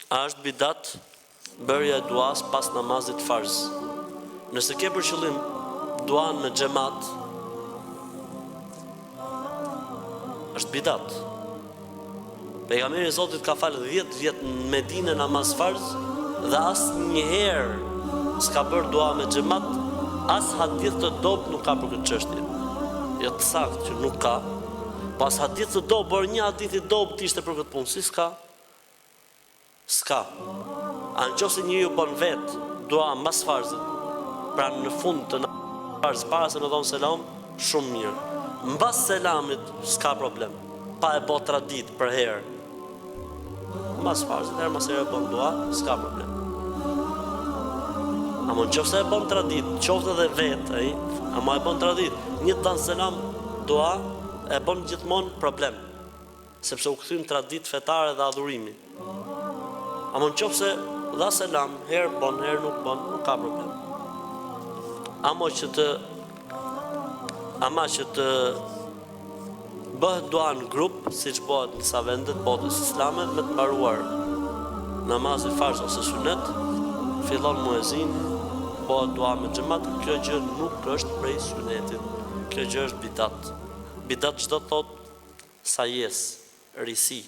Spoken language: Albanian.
A është bidat bërja e duas pas namazit farz? Nëse ke për qëllim duan me xhamat, është bidat. Pejgamberi i Zotit ka falë 10 vjet në Medinë namaz farz dhe asnjëherë s'ka bërë dua me xhamat, as hadith të dobët nuk ka për këtë çështje. Jo të saktë që nuk ka, pas hadith të dobët, por një hadith i dobët ishte për këtë punë, si s'ka? S'ka. A nëse njeriu bën vet dua mbas farzit, pra në fund të farz para se me dhon selam, shumë mirë. Mbas selamit s'ka problem. Pa e bë tradit për herë. Mbas farzit herë mos e bën dua, s'ka problem. Ama nëse e bën tradit, qoftë edhe vet ai, ama e bën tradit, një dan selam dua e bën gjithmonë problem. Sepse u kthyn tradit fetare dhe adhurimi. Ama nëse dha selam, herë bën, herë nuk bën, nuk ka problem. Ama që të bëhet dua në grup, siç bëhet në disa vende të botës islame, me të mbaruar namazi farz ose sunet, fillon muezin, bëhet dua me xhamat, kjo gjë nuk është prej sunetit. Kjo gjë është bidat. Bidat çdo thot sajes, risi.